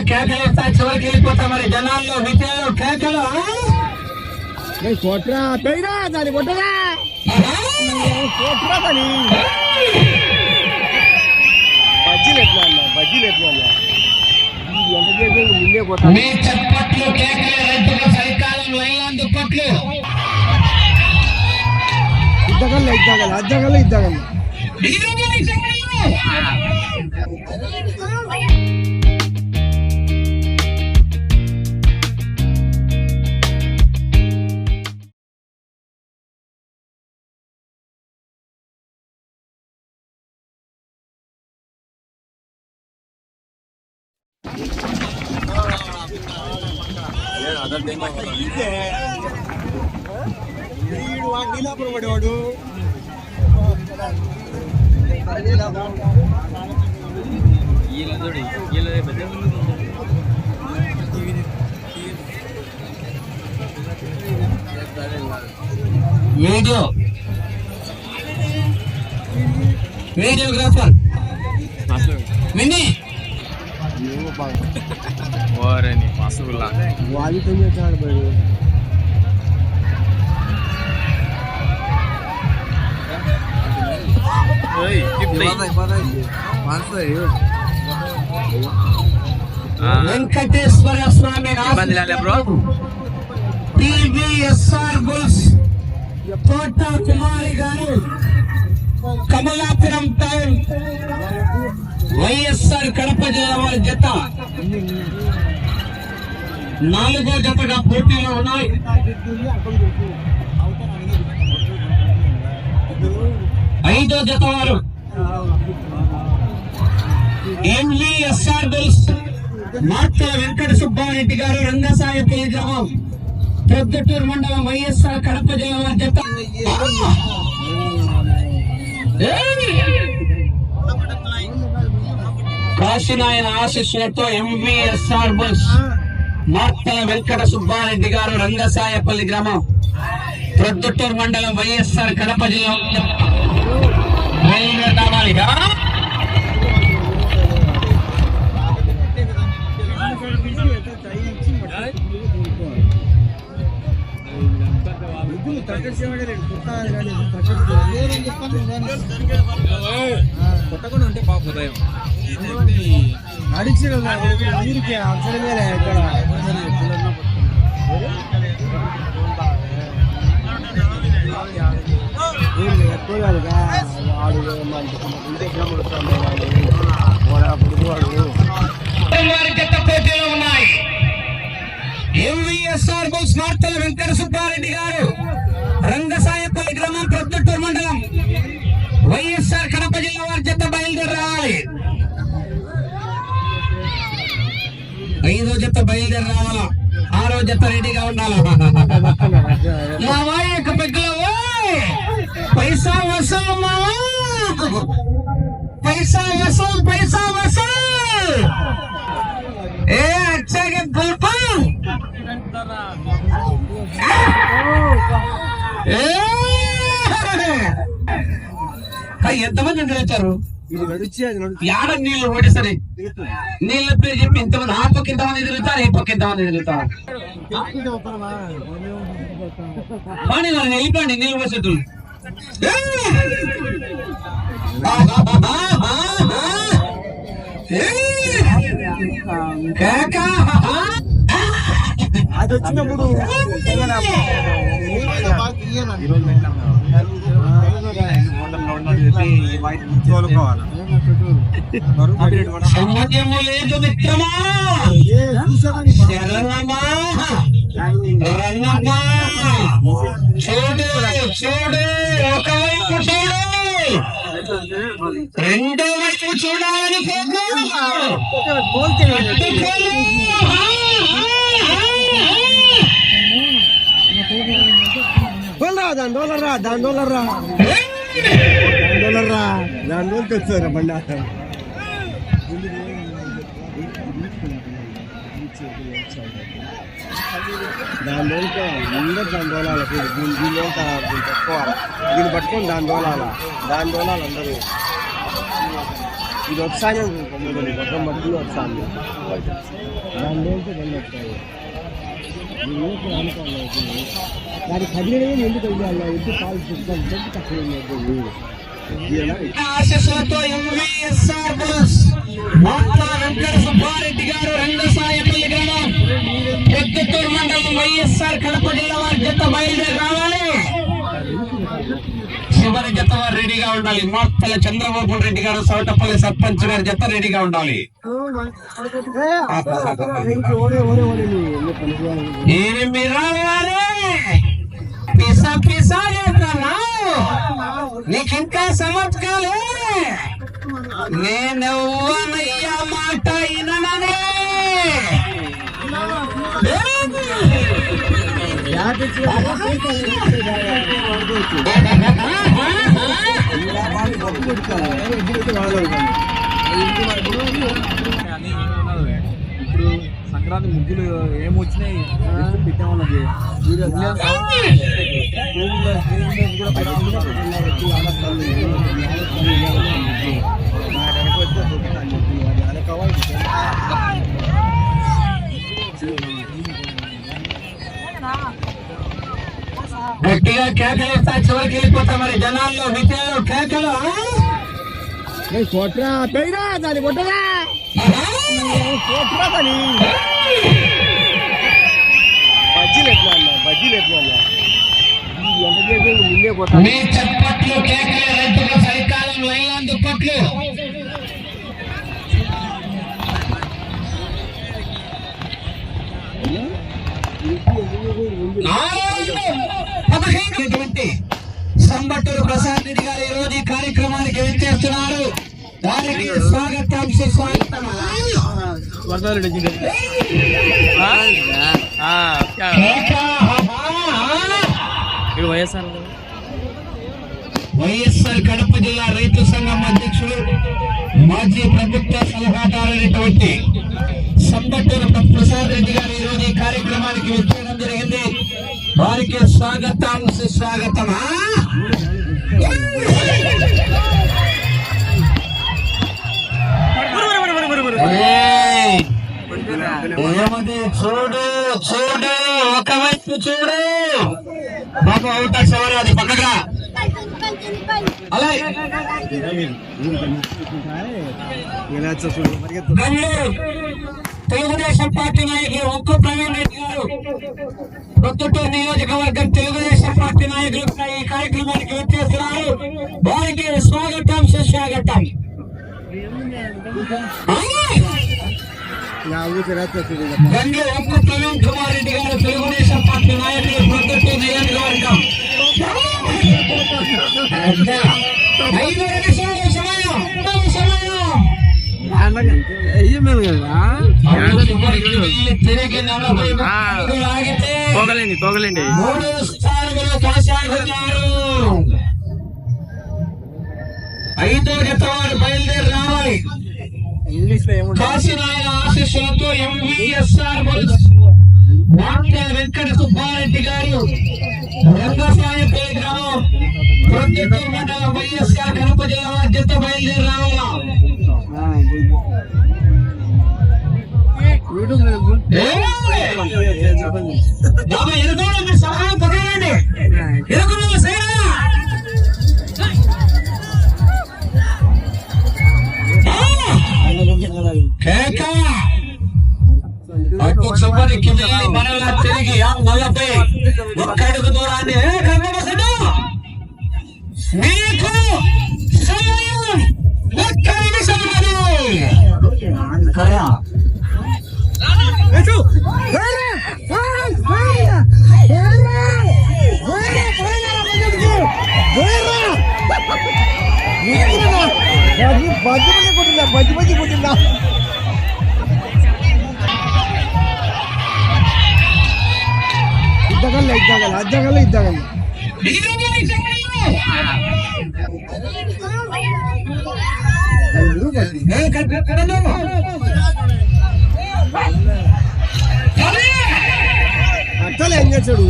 కేకలు వస్తా చివరికి వెళ్ళిపోతా మరి జనాల్లో విద్యలో కేకలు కొట్రా పెయిరా దాన్ని కొట్టరా కొట్రా దాన్ని బజ్జీలు ఎట్లా అన్నా బజ్జీలు ఎట్లా అన్నా ఎంత చేసి ముందే కొట్టా మీ చప్పట్లు కేకలు రైతులు సరికాలం లైన్ దుప్పట్లు ఇద్దగల పడేవాడు వీడియోగ్రాఫర్ విని ఓరని పసుగులా వాళ్ళతో ఆడబోయాడు వెంకటేశ్వర స్వామి టీవీఎస్ఆర్ బుల్స్ తోట కుమారి గారు కమలాపురం టౌన్ వైఎస్ఆర్ కడప జిల్లా వారి జత 4వ జతగా పోటీలో ఉన్నాయి. ఐదో జత వారు ఎంవీఎస్ఆర్ బుల్స్ మార్తల వెంకట సుబ్బారెడ్డి గారు రంగసాయపల్లి గ్రామం ప్రొద్దుటూరు మండలం వైఎస్ఆర్ కడప జిల్లా వారి జత కాశీనాయన ఆశీస్సులతో ఎంవీఎస్ఆర్ బుల్స్ మార్తల వెంకట సుబ్బారెడ్డి గారు రంగసాయపల్లి గ్రామం ప్రొద్దుటూరు మండలం వైఎస్ఆర్ కడప జిల్లా కొట్టకుండా ఉంటే పాప ఉదయం అడిచిన ఊరికి అవసరమే ఎక్కడ పోటీలో ఉన్నాయి. ఎంవీఎస్ఆర్ బుల్స్ మార్తల వెంకట సుబ్బారెడ్డి గారు రంగసాయపల్లి గ్రామం ప్రొద్దుటూరు మండలం వైఎస్ఆర్ కడప జిల్లా వారి జత బయలుదేరి రావాలి. 5వ జత బయలుదేరి రావాలా, 6వ జత రెడీగా ఉండాలా. మా వారి యొక్క పెగ్గులో పైసా వసూలు మావా, పైసా వసూలు, పైసా వసూలు. ఏ అచ్చాగే పుల్పా ఎంతమంది నిలచారు యాడ నీళ్లు ఓడేసరి నీళ్ళ పేరు చెప్పి ఇంతమంది ఆ పక్క ఇంతమంది తిరుగుతారు, ఈ పక్క ఇంతమంది తిరుగుతారు. కానీ వాళ్ళని వెళ్ళిపోండి నీళ్ళు పోసేట్టు. అది వచ్చినప్పుడు సంబంధము లేదు మిత్రమా, శరణమా రంగమ్మా. చూడు చూడు, ఒకవైపు చూడు, రెండో వైపు చూడాలని దాండోలరా దాండోలరా దాండోలు తెచ్చారా బండి దాండోలతో అందరు దాండోలాలి. దీనిలో తక్కువ దీన్ని పట్టుకొని దాండోలాల అందరూ ఇది వస్తానే మొత్తం మధ్యలో వస్తాను దాని నుంచి రెండు వస్తాయి దాని కదిలేదే ఎందుకు వెళ్ళాలి ఎందుకు పాలు చూస్తాను తక్కువ ఆశీస్సులతో ఎంవీఎస్ఆర్ బుల్స్ మాట్ల వెంకట సుబ్బారెడ్డి గారు రంగసాయపల్లి గ్రామం ప్రొద్దుటూరు మండలం వైఎస్ఆర్ కడప జిల్లా వారి జత బయలుదేరి రావాలి. చివరి జత వారు రెడీగా ఉండాలి. మార్తల చంద్రబాబు రెడ్డి గారు సౌటపల్లి సర్పంచ్ గారి జత రెడీగా ఉండాలి. ఏమి రావాలి పిసా పిసా నీకింకా సమర్థకాలే నేనెవ్వనయ్యా మాట ఇనననే ఇప్పుడు సంక్రాంతి ముగ్గులు ఏమొచ్చినాయి పెట్టామన్నది గట్టిగా కేకలు ఇస్తా చివరికి వెళ్ళిపోతా మరి జనాల్లో మిత్రులు కేకలు కొట్రా పెయిరా దాన్ని కొట్టరా కొట్రా దాన్ని బజ్జీలు ఎట్లా అన్నా బజ్జీలు ఎట్లా అన్నా ఎంత చేసి ముందే కొట్టాలి. మీ చప్పట్లు కేకలు రైతులు చలికాలం లైలాండ్ దుప్పట్లు సంబట్టూరు ప్రసాద్ రెడ్డి గారు ఈ రోజు ఈ కార్యక్రమానికి విచ్చేస్తున్నారు. వారికి స్వాగతం సుస్వాగతం. వైఎస్ఆర్ కడప జిల్లా రైతు సంఘం అధ్యక్షుడు మాజీ ప్రభుత్వ సలహాదారులైనటువంటి సంబట్టూరు ప్రసాద్ రెడ్డి గారు ఈ రోజు ఈ కార్యక్రమానికి విచ్చేయడం జరిగింది. వారికి స్వాగతం సుస్వాగతమా. ఏమది చూడు చూడు ఒకవైపు చూడు బాబు అవుతా సవారు అది పక్కగా అలా తెలుగుదేశం పార్టీ నాయకులు ఒక్క ప్రవీణ్ రెడ్డి గారు ప్రొద్దుటూరు నియోజకవర్గం తెలుగుదేశం పార్టీ నాయకులు ఈ కార్యక్రమానికి వచ్చేస్తున్నారు. వారికి స్వాగతం సుస్వాగతం. గండ్ల ఒక్క ప్రవీణ్ కుమార్ రెడ్డి గారు తెలుగుదేశం పార్టీ నాయకులు ప్రొద్దుటూరు నియోజకవర్గం 5 నిమిషాల సమయం తోగలేండి 3 స్థానాలు కొనసాగుతున్నారు. 5వ జత వారు బయలుదేరి రావాలి. కాశీనాయన ఆశీస్సులతో ఎంవీఎస్ఆర్ బుల్స్ మాట్ల వెంకట సుబ్బారెడ్డి గారు రంగసాయపల్లి గ్రామం ప్రొద్దుటూరు మండలం వైఎస్ఆర్ కడప జిల్లా జత బయలుదేరి రావాలా. ఎదుగులో సహాయం పడేయండి. ఎదుగులో అటు చివరికి వెళ్ళి మనలా తిరిగి 40 ఒక్క అడుగు దూరాన్ని మీకు సమయం 1 నిమిషాలు. బజ్జి కొట్టిందా ఇద్దగల్ల అట్లా ఏం చేశాడు